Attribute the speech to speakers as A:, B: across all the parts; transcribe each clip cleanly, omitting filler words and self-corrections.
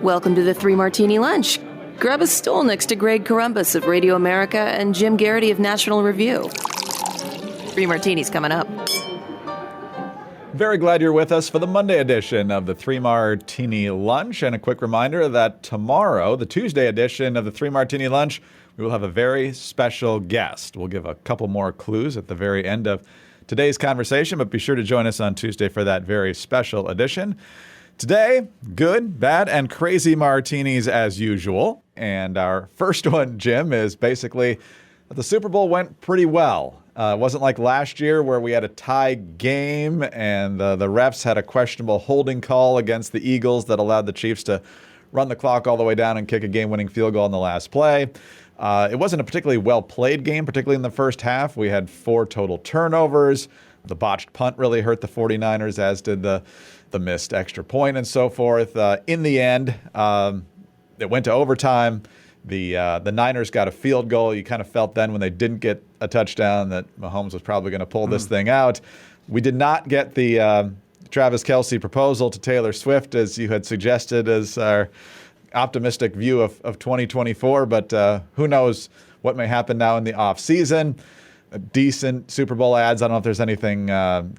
A: Welcome to the Three Martini Lunch. Grab a stool next to Greg Columbus of Radio America and Jim Garrity of National Review. Three Martinis coming up.
B: Very glad you're with us for the Monday edition of the Three Martini Lunch. And a quick reminder that tomorrow, the Tuesday edition of the Three Martini Lunch, we will have a very special guest. We'll give a couple more clues at the very end of today's conversation, but be sure to join us on Tuesday for that very special edition. Today, good, bad, and crazy martinis as usual. And our first one, Jim, is basically that the Super Bowl went pretty well. It wasn't like last year where we had a tie game and the refs had a questionable holding call against the Eagles that allowed the Chiefs to run the clock all the way down and kick a game-winning field goal in the last play. It wasn't a particularly well-played game, particularly in the first half. We had 4 total turnovers. The botched punt really hurt the 49ers, as did the missed extra point and so forth. In the end, it went to overtime. The Niners got a field goal. You kind of felt then when they didn't get a touchdown that Mahomes was probably going to pull this thing out. We did not get the Travis Kelce proposal to Taylor Swift, as you had suggested as our optimistic view of 2024, but who knows what may happen now in the offseason. Decent Super Bowl ads. I don't know if there's anything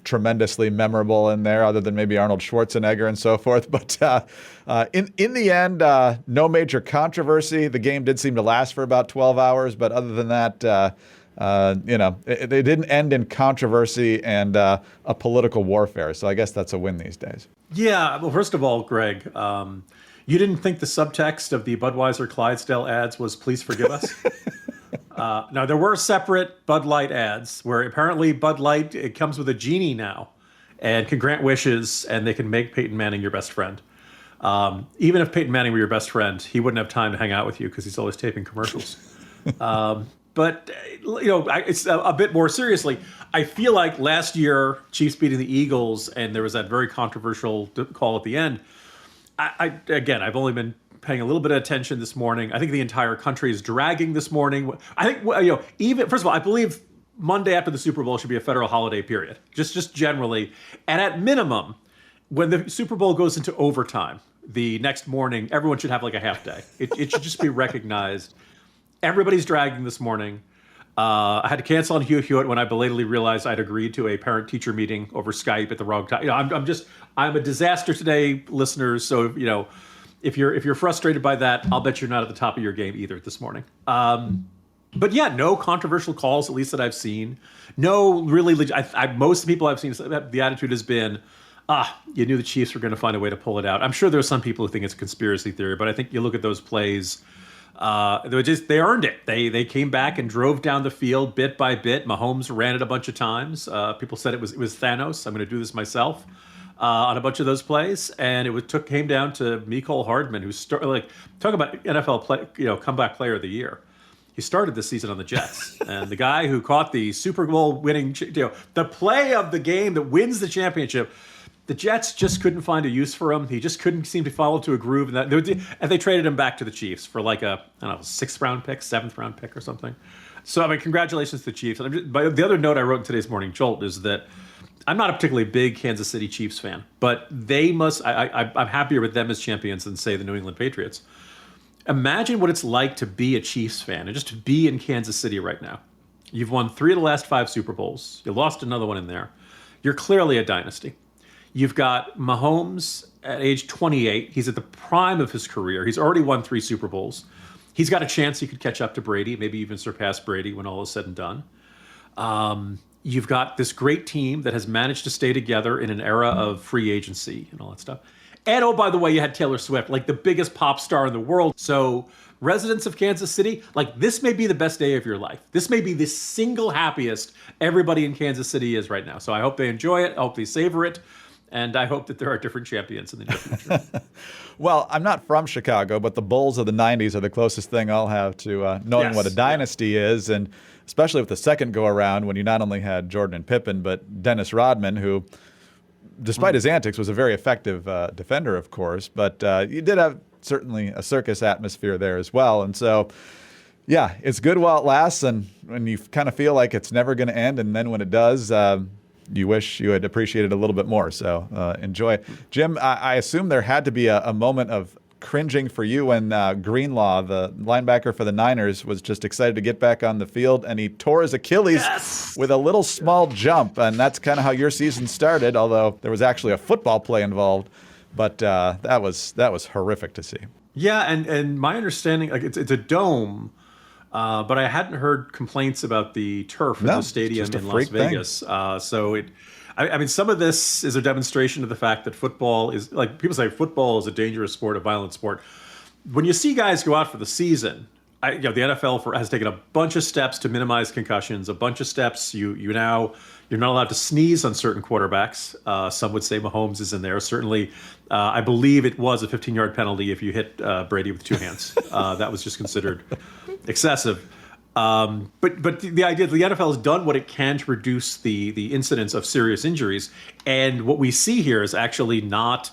B: tremendously memorable in there other than maybe Arnold Schwarzenegger and so forth. But in the end, no major controversy. The game did seem to last for about 12 hours. But other than that, they didn't end in controversy and a political warfare. So I guess that's a win these days.
C: Yeah. Well, first of all, Greg, you didn't think the subtext of the Budweiser Clydesdale ads was "Please forgive us"? Now, there were separate Bud Light ads where apparently Bud Light, it comes with a genie now and can grant wishes and they can make Peyton Manning your best friend. Even if Peyton Manning were your best friend, he wouldn't have time to hang out with you because he's always taping commercials. But it's a bit more seriously. I feel like last year, Chiefs beating the Eagles, and there was that very controversial call at the end. I've only been paying a little bit of attention this morning. I think the entire country is dragging this morning. I think, even, first of all, I believe Monday after the Super Bowl should be a federal holiday period, just generally. And at minimum, when the Super Bowl goes into overtime, the next morning, everyone should have like a half day. It should just be recognized. Everybody's dragging this morning. I had to cancel on Hugh Hewitt when I belatedly realized I'd agreed to a parent-teacher meeting over Skype at the wrong time. I'm a disaster today, listeners. So, if you're frustrated by that, I'll bet you're not at the top of your game either this morning. But yeah, no controversial calls, at least that I've seen. No, really, most of the people I've seen, the attitude has been, you knew the Chiefs were going to find a way to pull it out. I'm sure there are some people who think it's a conspiracy theory, but I think you look at those plays, they earned it. They came back and drove down the field bit by bit. Mahomes ran it a bunch of times. People said it was Thanos. I'm going to do this myself. On a bunch of those plays, and it came down to Mecole Hardman, who talk about NFL comeback player of the year. He started this season on the Jets, and the guy who caught the Super Bowl winning, the play of the game that wins the championship. The Jets just couldn't find a use for him. He just couldn't seem to follow to a groove, and they traded him back to the Chiefs for like a 6th-round pick, 7th-round pick, or something. So congratulations to the Chiefs. But the other note I wrote in today's Morning Jolt is that I'm not a particularly big Kansas City Chiefs fan, but they must. I'm happier with them as champions than, say, the New England Patriots. Imagine what it's like to be a Chiefs fan and just to be in Kansas City right now. You've won 3 of the last 5 Super Bowls. You lost another one in there. You're clearly a dynasty. You've got Mahomes at age 28. He's at the prime of his career. He's already won 3 Super Bowls. He's got a chance he could catch up to Brady, maybe even surpass Brady when all is said and done. You've got this great team that has managed to stay together in an era of free agency and all that stuff. And, oh, by the way, you had Taylor Swift, like the biggest pop star in the world. So residents of Kansas City, this may be the best day of your life. This may be the single happiest everybody in Kansas City is right now. So I hope they enjoy it. I hope they savor it. And I hope that there are different champions in the near future.
B: Well, I'm not from Chicago, but the Bulls of the 90s are the closest thing I'll have to knowing what a dynasty is. And especially with the second go-around when you not only had Jordan and Pippen, but Dennis Rodman, who, despite his antics, was a very effective defender, of course. But you did have certainly a circus atmosphere there as well. And so, yeah, it's good while it lasts. And when you kind of feel like it's never going to end, and then when it does, you wish you had appreciated it a little bit more. So enjoy. Jim, I assume there had to be a moment of cringing for you when Greenlaw, the linebacker for the Niners, was just excited to get back on the field, and he tore his Achilles with a little small jump, and that's kind of how your season started, although there was actually a football play involved. But that was horrific to see. Yeah,
C: and my understanding, like it's a dome, but I hadn't heard complaints about the turf in the stadium in Las Vegas. I mean, some of this is a demonstration of the fact that football is, like people say, football is a dangerous sport, a violent sport. When you see guys go out for the season, the NFL has taken a bunch of steps to minimize concussions, a bunch of steps. You're not allowed to sneeze on certain quarterbacks. Some would say Mahomes is in there. Certainly, I believe it was a 15-yard penalty if you hit Brady with two hands. That was just considered excessive. But the idea that the NFL has done what it can to reduce the incidence of serious injuries, and what we see here is actually not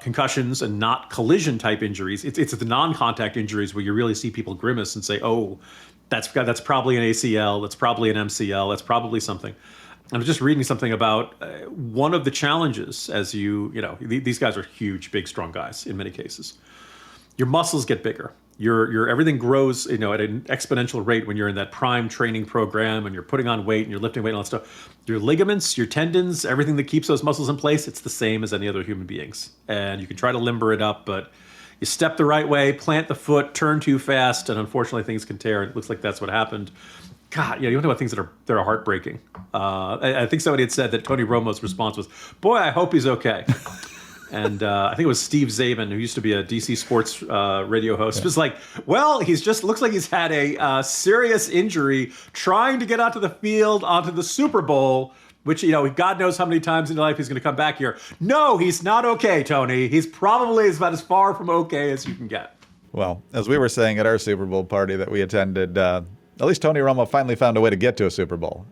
C: concussions and not collision type injuries. It's the non-contact injuries where you really see people grimace and say, "Oh, that's probably an ACL, that's probably an MCL, that's probably something." I was just reading something about one of the challenges, as these guys are huge, big, strong guys in many cases. Your muscles get bigger. Your everything grows, at an exponential rate when you're in that prime training program and you're putting on weight and you're lifting weight and all that stuff. Your ligaments, your tendons, everything that keeps those muscles in place, it's the same as any other human beings. And you can try to limber it up, but you step the right way, plant the foot, turn too fast, and unfortunately things can tear. And it looks like that's what happened. God, you want to talk about things that are heartbreaking. I think somebody had said that Tony Romo's response was, "Boy, I hope he's okay." And I think it was Steve Zabin, who used to be a DC sports radio host, was like, "Well, looks like he's had a serious injury trying to get onto the field, onto the Super Bowl, which, God knows how many times in life he's going to come back here. No, he's not okay, Tony. He's probably about as far from okay as you can get."
B: Well, as we were saying at our Super Bowl party that we attended, at least Tony Romo finally found a way to get to a Super Bowl.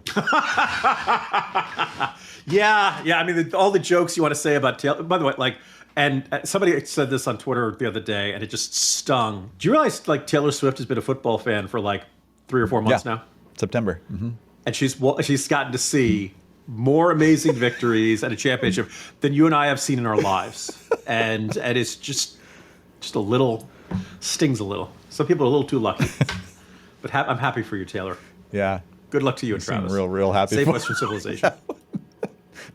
C: Yeah. I mean, all the jokes you want to say about Taylor. By the way, and somebody said this on Twitter the other day, and it just stung. Do you realize, Taylor Swift has been a football fan for 3 or 4 months now?
B: September. Mm-hmm.
C: And she's gotten to see more amazing victories and a championship than you and I have seen in our lives, and it's just a little stings a little. Some people are a little too lucky, but I'm happy for you, Taylor.
B: Yeah.
C: Good luck to you and Travis.
B: Real happy.
C: Save Western civilization.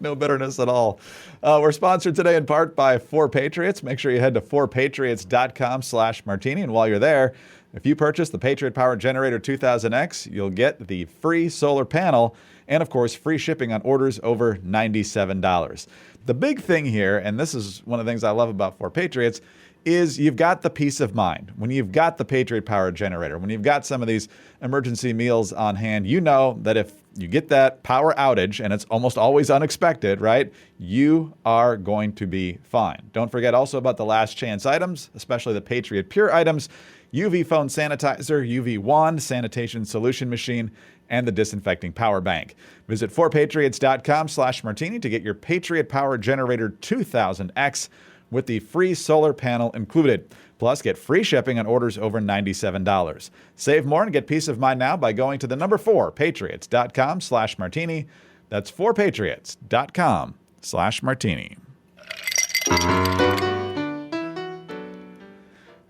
B: No bitterness at all. We're sponsored today in part by 4Patriots. Make sure you head to 4patriots.com/martini. And while you're there, if you purchase the Patriot Power Generator 2000X, you'll get the free solar panel and, of course, free shipping on orders over $97. The big thing here, and this is one of the things I love about 4Patriots, is you've got the peace of mind. When you've got the Patriot Power Generator, when you've got some of these emergency meals on hand, you know that if you get that power outage, and it's almost always unexpected, right, you are going to be fine. Don't forget also about the last chance items, especially the Patriot Pure items, UV phone sanitizer, UV wand, sanitation solution machine, and the disinfecting power bank. Visit 4patriots.com/martini to get your Patriot Power Generator 2000X with the free solar panel included. Plus, get free shipping on orders over $97. Save more and get peace of mind now by going to the number 4patriots.com/martini. That's 4patriots.com/martini.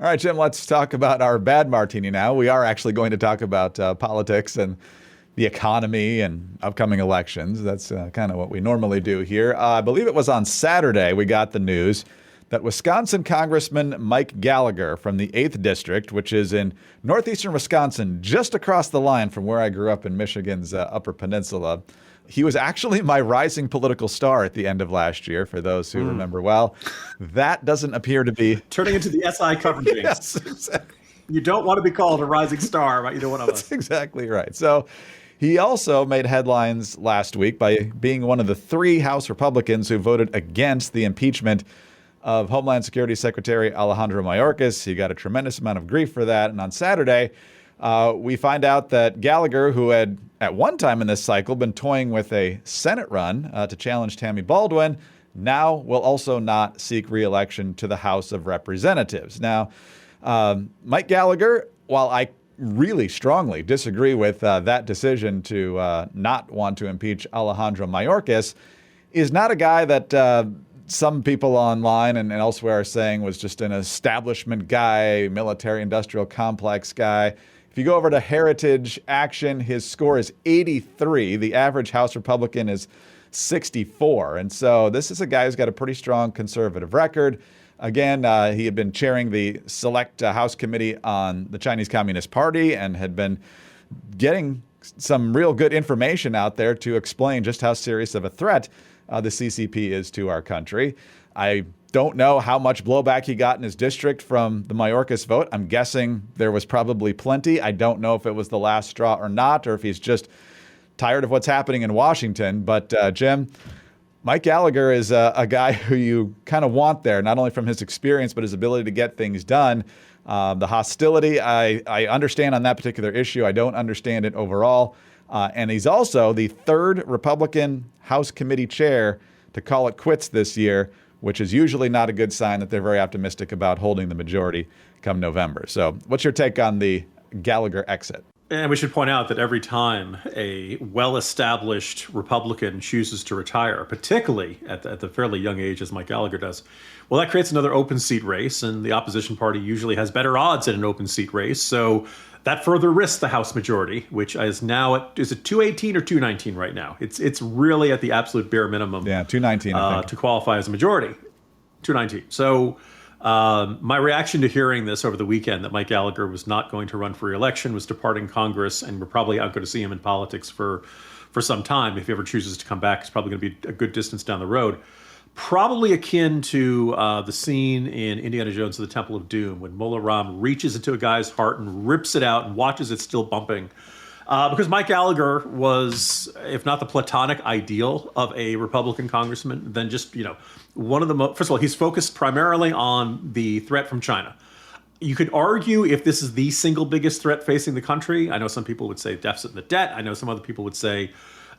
B: All right, Jim, let's talk about our bad martini now. We are actually going to talk about politics and the economy and upcoming elections. That's kind of what we normally do here. I believe it was on Saturday we got the news that Wisconsin Congressman Mike Gallagher from the 8th District, which is in northeastern Wisconsin, just across the line from where I grew up in Michigan's Upper Peninsula. He was actually my rising political star at the end of last year, for those who remember well. That doesn't appear to be...
C: Turning into the SI coverage.
B: Yes, exactly.
C: You don't want to be called a rising star by either one of us.
B: That's exactly right. So he also made headlines last week by being one of the 3 House Republicans who voted against the impeachment of Homeland Security Secretary Alejandro Mayorkas. He got a tremendous amount of grief for that. And on Saturday, we find out that Gallagher, who had at one time in this cycle been toying with a Senate run to challenge Tammy Baldwin, now will also not seek re-election to the House of Representatives. Now, Mike Gallagher, while I really strongly disagree with that decision to not want to impeach Alejandro Mayorkas, is not a guy that some people online and elsewhere are saying was just an establishment guy, military-industrial complex guy. If you go over to Heritage Action, his score is 83. The average House Republican is 64. And so this is a guy who's got a pretty strong conservative record. Again, he had been chairing the Select House Committee on the Chinese Communist Party and had been getting some real good information out there to explain just how serious of a threat the CCP is to our country. I don't know how much blowback he got in his district from the Mayorkas vote. I'm guessing there was probably plenty. I don't know if it was the last straw or not, or if he's just tired of what's happening in Washington. But Jim, Mike Gallagher is a guy who you kind of want there, not only from his experience, but his ability to get things done. The hostility, I understand on that particular issue. I don't understand it overall. And he's also the third Republican House Committee chair to call it quits this year, which is usually not a good sign that they're very optimistic about holding the majority come November. So what's your take on the Gallagher exit?
C: And we should point out that every time a well-established Republican chooses to retire, particularly at the fairly young age as Mike Gallagher does, well, that creates another open seat race, and the opposition party usually has better odds in an open seat race. So that further risks the House majority, which is now at, is it 218 or 219 right now? It's really at the absolute bare minimum.
B: Yeah, 219, I think.
C: To qualify as a majority. 219. So my reaction to hearing this over the weekend, that Mike Gallagher was not going to run for re-election, was departing Congress, and we're probably not going to see him in politics for some time. If he ever chooses to come back, it's probably going to be a good distance down the road. Probably akin to the scene in Indiana Jones and the Temple of Doom, when Mola Ram reaches into a guy's heart and rips it out and watches it still bumping. Because Mike Gallagher was, if not the platonic ideal of a Republican congressman, then just, one of the most, first of all, he's focused primarily on the threat from China. You could argue if this is the single biggest threat facing the country. I know some people would say deficit in the debt. I know some other people would say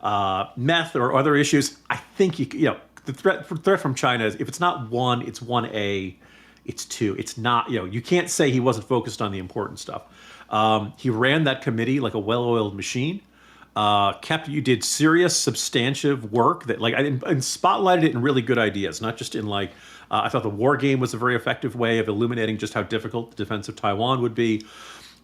C: meth or other issues. I think, the threat from China is, if it's not one, it's 1A, it's 2. It's not, you can't say he wasn't focused on the important stuff. He ran that committee like a well-oiled machine. You did serious, substantive work that, and spotlighted it in really good ideas, not just in I thought the war game was a very effective way of illuminating just how difficult the defense of Taiwan would be.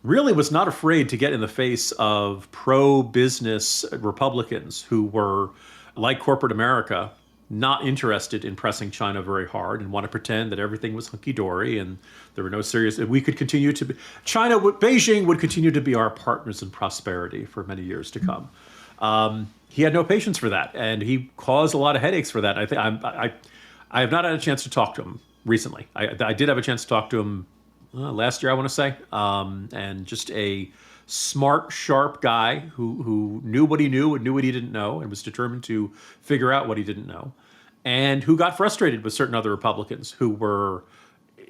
C: Really was not afraid to get in the face of pro-business Republicans who were, like corporate America, not interested in pressing China very hard and want to pretend that everything was hunky-dory and there were no serious, and we could continue to be, Beijing would continue to be our partners in prosperity for many years to come. He had no patience for that, and he caused a lot of headaches for that. I think I have not had a chance to talk to him recently. I did have a chance to talk to him last year, I want to say, and just a smart, sharp guy who knew what he knew and knew what he didn't know and was determined to figure out what he didn't know, and who got frustrated with certain other Republicans who were,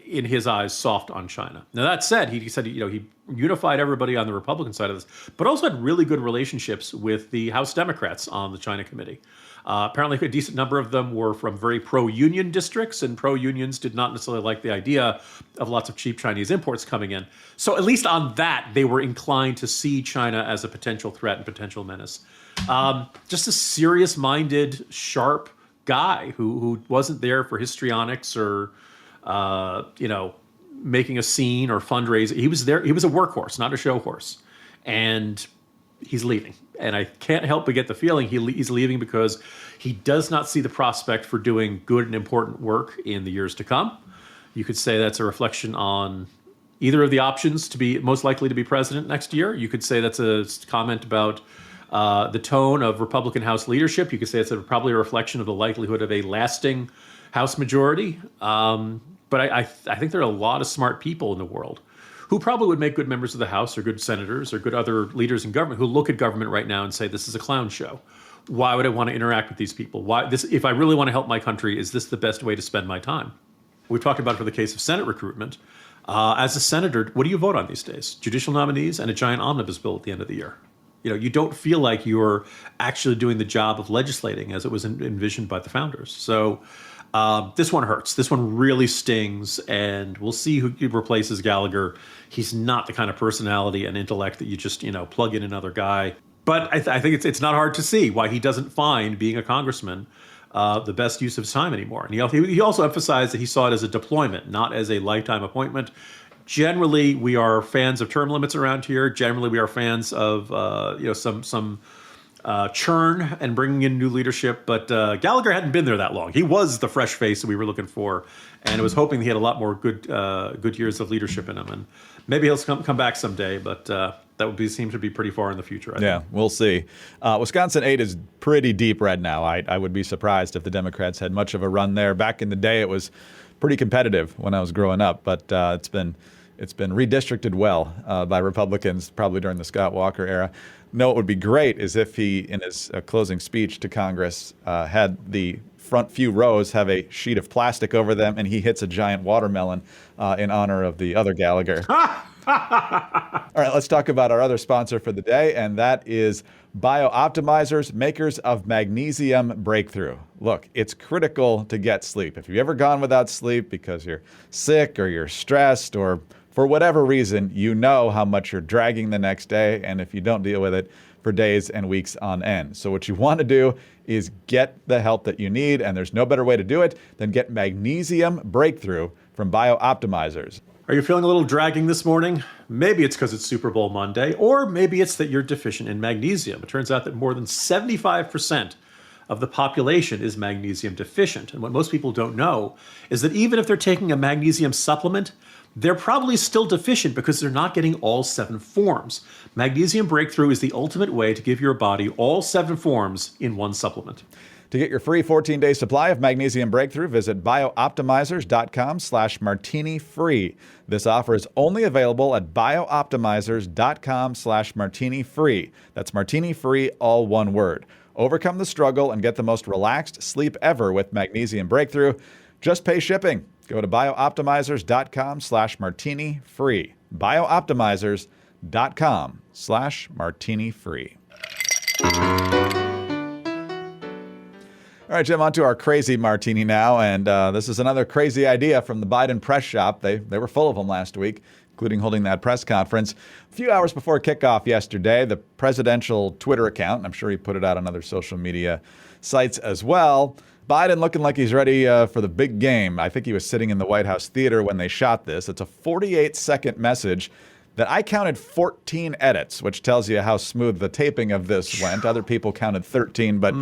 C: in his eyes, soft on China. Now, that said, he said, he unified everybody on the Republican side of this, but also had really good relationships with the House Democrats on the China Committee. Apparently, a decent number of them were from very pro-union districts, and pro-unions did not necessarily like the idea of lots of cheap Chinese imports coming in. So at least on that, they were inclined to see China as a potential threat and potential menace. Just a serious-minded, sharp guy who wasn't there for histrionics or, making a scene or fundraising. He was there. He was a workhorse, not a show horse. And he's leaving. And I can't help but get the feeling he's leaving because he does not see the prospect for doing good and important work in the years to come. You could say that's a reflection on either of the options to be most likely to be president next year. You could say that's a comment about the tone of Republican House leadership. You could say it's probably a reflection of the likelihood of a lasting House majority. But I think there are a lot of smart people in the world who probably would make good members of the House or good senators or good other leaders in government who look at government right now and say, this is a clown show. Why would I want to interact with these people? If I really want to help my country, is this the best way to spend my time? We've talked about it for the case of Senate recruitment. As a senator, what do you vote on these days? Judicial nominees and a giant omnibus bill at the end of the year. You don't feel like you're actually doing the job of legislating as it was envisioned by the founders. So this one hurts. This one really stings, and we'll see who replaces Gallagher. He's not the kind of personality and intellect that you just, plug in another guy. But I think it's not hard to see why he doesn't find being a congressman the best use of his time anymore. And he also emphasized that he saw it as a deployment, not as a lifetime appointment. Generally, we are fans of term limits around here. Generally, we are fans of some churn and bringing in new leadership. But Gallagher hadn't been there that long. He was the fresh face that we were looking for, and I was hoping he had a lot more good years of leadership in him. And maybe he'll come back someday, but that would seem to be pretty far in the future. I think.
B: We'll see. Wisconsin 8 is pretty deep red now. I would be surprised if the Democrats had much of a run there. Back in the day, it was pretty competitive when I was growing up, but it's been redistricted well by Republicans, probably during the Scott Walker era. No, what would be great is if he, in his closing speech to Congress, had the front few rows have a sheet of plastic over them, and he hits a giant watermelon in honor of the other Gallagher. All right, let's talk about our other sponsor for the day, and that is BioOptimizers, makers of Magnesium Breakthrough. Look, it's critical to get sleep. If you've ever gone without sleep because you're sick or you're stressed or for whatever reason, you know how much you're dragging the next day, and if you don't deal with it for days and weeks on end. So what you want to do is get the help that you need, and there's no better way to do it than get Magnesium Breakthrough from BioOptimizers.
C: Are you feeling a little dragging this morning? Maybe it's because it's Super Bowl Monday, or maybe it's that you're deficient in magnesium. It turns out that more than 75% of the population is magnesium deficient. And what most people don't know is that even if they're taking a magnesium supplement, they're probably still deficient because they're not getting all 7 forms. Magnesium Breakthrough is the ultimate way to give your body all 7 forms in one supplement.
B: To get your free 14-day supply of Magnesium Breakthrough, visit biooptimizers.com/martini-free. This offer is only available at biooptimizers.com/martini-free. That's martini-free, all one word. Overcome the struggle and get the most relaxed sleep ever with Magnesium Breakthrough. Just pay shipping. Go to biooptimizers.com/martini-free. biooptimizers.com/martini-free. All right, Jim, on to our crazy martini now. And this is another crazy idea from the Biden press shop. They were full of them last week, including holding that press conference. A few hours before kickoff yesterday, the presidential Twitter account, and I'm sure he put it out on other social media sites as well, Biden looking like he's ready for the big game. I think he was sitting in the White House theater when they shot this. It's a 48-second message that I counted 14 edits, which tells you how smooth the taping of this went. Other people counted 13, but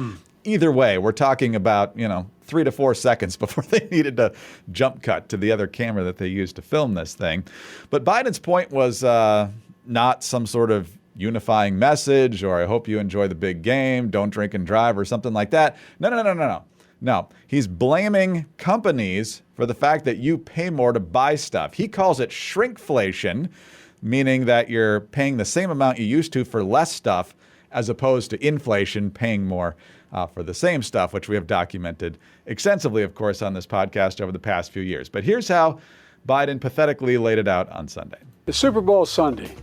B: either way, we're talking about, 3 to 4 seconds before they needed to jump cut to the other camera that they used to film this thing. But Biden's point was not some sort of unifying message or I hope you enjoy the big game, don't drink and drive or something like that. No, he's blaming companies for the fact that you pay more to buy stuff. He calls it shrinkflation, meaning that you're paying the same amount you used to for less stuff as opposed to inflation, paying more for the same stuff, which we have documented extensively, of course, on this podcast over the past few years. But here's how Biden pathetically laid it out on Sunday.
D: The Super Bowl is Sunday.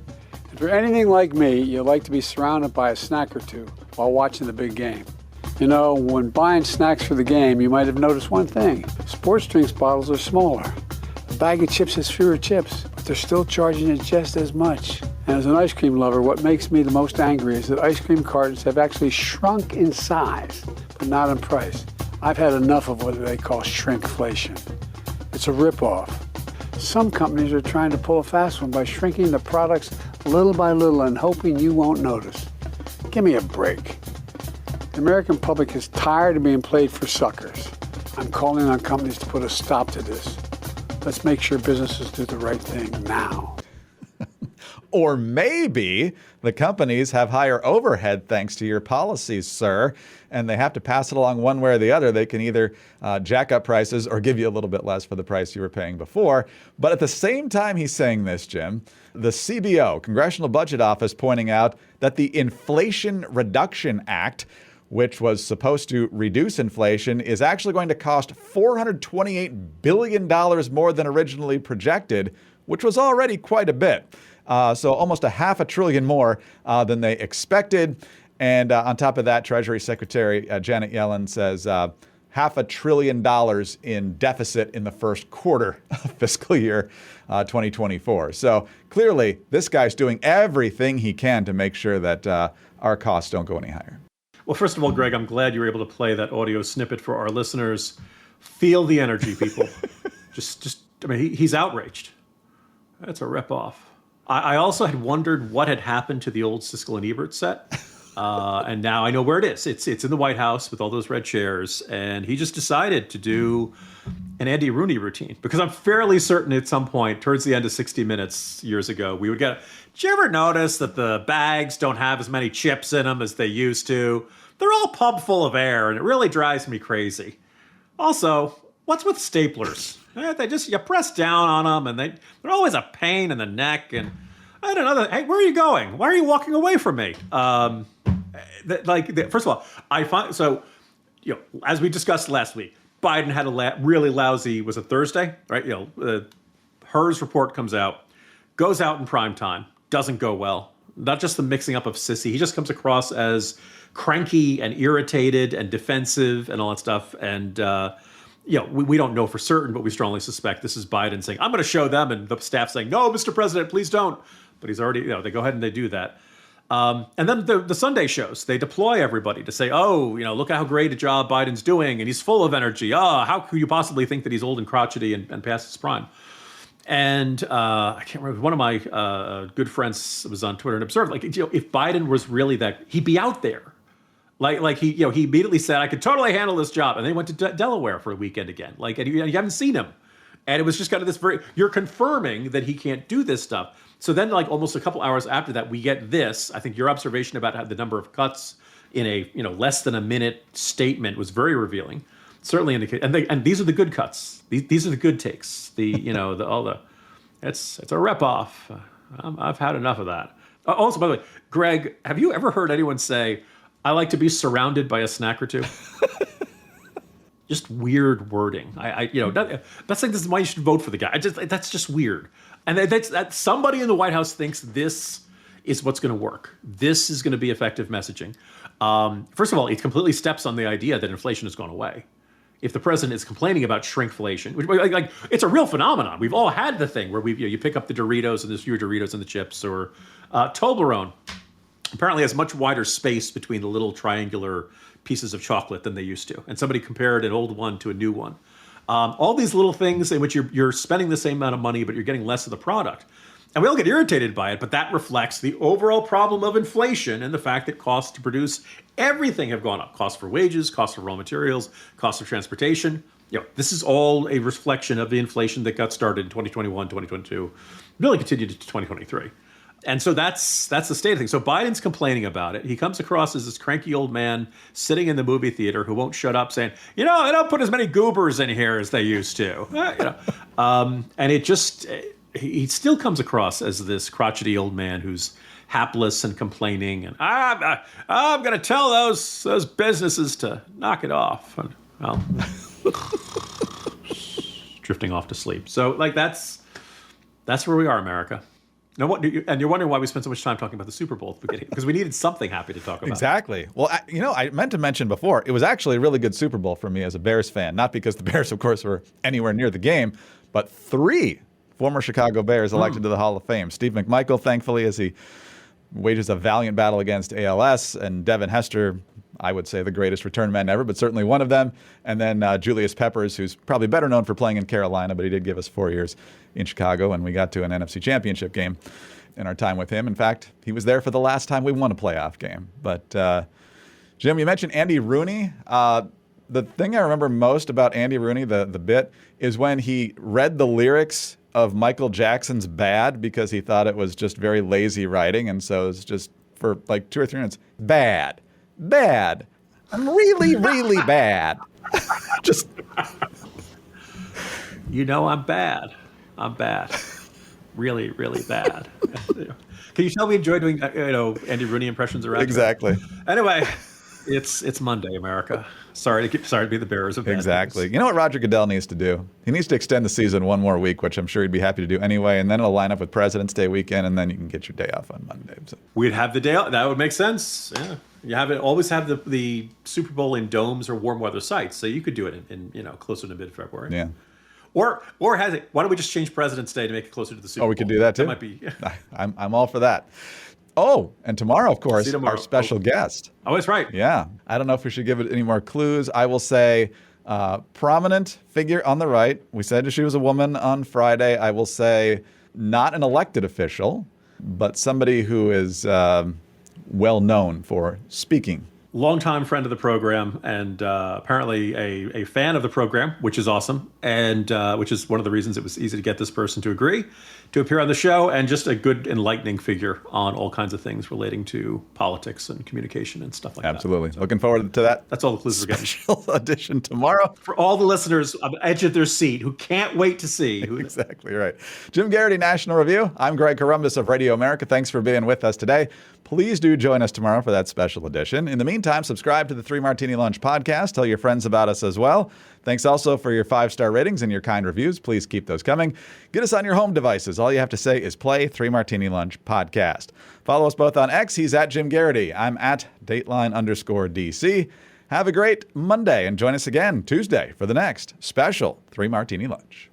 D: If you're anything like me, you like to be surrounded by a snack or two while watching the big game. You know, when buying snacks for the game, you might have noticed one thing. Sports drinks bottles are smaller. A bag of chips has fewer chips, but they're still charging you just as much. And as an ice cream lover, what makes me the most angry is that ice cream cartons have actually shrunk in size, but not in price. I've had enough of what they call shrinkflation. It's a ripoff. Some companies are trying to pull a fast one by shrinking the products little by little and hoping you won't notice. Give me a break. The American public is tired of being played for suckers. I'm calling on companies to put a stop to this. Let's make sure businesses do the right thing now.
B: Or maybe the companies have higher overhead thanks to your policies, sir, and they have to pass it along one way or the other. They can either jack up prices or give you a little bit less for the price you were paying before. But at the same time he's saying this, Jim, the CBO, Congressional Budget Office, pointing out that the Inflation Reduction Act, which was supposed to reduce inflation, is actually going to cost $428 billion more than originally projected, which was already quite a bit. So almost $500 billion more than they expected. And on top of that, Treasury Secretary Janet Yellen says $500 billion in deficit in the first quarter of fiscal year 2024. So clearly, this guy's doing everything he can to make sure that our costs don't go any higher.
C: Well, first of all, Greg, I'm glad you were able to play that audio snippet for our listeners. Feel the energy, people. I mean, he's outraged. That's a ripoff. I also had wondered what had happened to the old Siskel and Ebert set. And now I know where it is. It's in the White House with all those red chairs. And he just decided to do an Andy Rooney routine. Because I'm fairly certain at some point, towards the end of 60 Minutes years ago, we would get, did you ever notice that the bags don't have as many chips in them as they used to? They're all pumped full of air, and it really drives me crazy. Also, what's with staplers? They just, you press down on them, and they're always a pain in the neck. And I don't know. Hey, where are you going? Why are you walking away from me? First of all, I find so. As we discussed last week, Biden had a really lousy. Was it Thursday? Right. Hers report comes out, goes out in prime time, doesn't go well. Not just the mixing up of sissy. He just comes across as cranky and irritated and defensive and all that stuff. And we don't know for certain, but we strongly suspect this is Biden saying, "I'm going to show them," and the staff saying, "No, Mr. President, please don't." But he's already, they go ahead and they do that. And then the Sunday shows, they deploy everybody to say, "Oh, look at how great a job Biden's doing, and he's full of energy. Oh, how could you possibly think that he's old and crotchety and past his prime?" And I can't remember, one of my good friends was on Twitter and observed, if Biden was really that, he'd be out there. He immediately said, "I could totally handle this job," and then he went to Delaware for a weekend again. And you haven't seen him, and it was just kind of this you're confirming that he can't do this stuff. So then, almost a couple hours after that, we get this. I think your observation about how the number of cuts in a less than a minute statement was very revealing. Certainly indicate, and these are the good cuts. These are the good takes. It's a rep off. I've had enough of that. Also, by the way, Greg, have you ever heard anyone say, "I like to be surrounded by a snack or two"? Just weird wording. That's this is why you should vote for the guy. That's just weird. And that somebody in the White House thinks this is what's going to work. This is going to be effective messaging. First of all, it completely steps on the idea that inflation has gone away. If the president is complaining about shrinkflation, which it's a real phenomenon. We've all had the thing where you pick up the Doritos and there's fewer Doritos in the chips, or Toblerone apparently has much wider space between the little triangular pieces of chocolate than they used to. And somebody compared an old one to a new one. All these little things in which you're spending the same amount of money, but you're getting less of the product. And we all get irritated by it, but that reflects the overall problem of inflation and the fact that costs to produce everything have gone up. Costs for wages, costs for raw materials, costs of transportation. This is all a reflection of the inflation that got started in 2021, 2022, really continued into 2023. And so that's the state of things. So Biden's complaining about it. He comes across as this cranky old man sitting in the movie theater who won't shut up, saying, "They don't put as many goobers in here as they used to." And he still comes across as this crotchety old man who's hapless and complaining. And I'm going to tell those businesses to knock it off. And, drifting off to sleep. So that's where we are, America. Now, and you're wondering why we spent so much time talking about the Super Bowl at the beginning, because we needed something happy to talk about.
B: Exactly. Well, I meant to mention before, it was actually a really good Super Bowl for me as a Bears fan. Not because the Bears, of course, were anywhere near the game, but 3 former Chicago Bears elected to the Hall of Fame. Steve McMichael, thankfully, as he wages a valiant battle against ALS, and Devin Hester, I would say the greatest return man ever, but certainly one of them. And then Julius Peppers, who's probably better known for playing in Carolina, but he did give us 4 years in Chicago, and we got to an NFC Championship game in our time with him. In fact, he was there for the last time we won a playoff game. But Jim, you mentioned Andy Rooney. The thing I remember most about Andy Rooney, the bit, is when he read the lyrics of Michael Jackson's Bad because he thought it was just very lazy writing. And so it's just for 2 or 3 minutes, bad. I'm really, really bad. Just.
C: I'm bad. I'm bad. Really, really bad. Can you tell we enjoy doing Andy Rooney impressions around?
B: Exactly.
C: Anyway, it's Monday, America. Sorry to be the bearers of bad
B: Exactly.
C: news.
B: You know what Roger Goodell needs to do? He needs to extend the season 1 more week, which I'm sure he'd be happy to do anyway, and then it'll line up with President's Day weekend, and then you can get your day off on Monday. So.
C: We'd have the day off. That would make sense. Yeah. Always have the Super Bowl in domes or warm weather sites, so you could do it in closer to mid-February.
B: Yeah.
C: Or why don't we just change President's Day to make it closer to the Super Bowl?
B: Oh, we could do that too.
C: That might be.
B: I'm all for that. Oh, and tomorrow, of course,
C: tomorrow.
B: our special guest.
C: Oh, that's right.
B: Yeah. I don't know if we should give it any more clues. I will say prominent figure on the right. We said she was a woman on Friday. I will say not an elected official, but somebody who is well known for speaking.
C: Longtime friend of the program, and apparently a fan of the program, which is awesome, and which is one of the reasons it was easy to get this person to agree to appear on the show, and just a good enlightening figure on all kinds of things relating to politics and communication and stuff like that.
B: Absolutely. So, looking forward to that.
C: That's all the clues we're getting.
B: Special edition tomorrow.
C: For all the listeners on the edge of their seat who can't wait to see.
B: Exactly right. Jim Garrity, National Review. I'm Greg Corombos of Radio America. Thanks for being with us today. Please do join us tomorrow for that special edition. In the meantime, subscribe to the 3 Martini Lunch podcast. Tell your friends about us as well. Thanks also for your 5-star ratings and your kind reviews. Please keep those coming. Get us on your home devices. All you have to say is play 3 Martini Lunch podcast. Follow us both on X. He's at Jim Garrity. I'm at Dateline_DC. Have a great Monday and join us again Tuesday for the next special 3 Martini Lunch.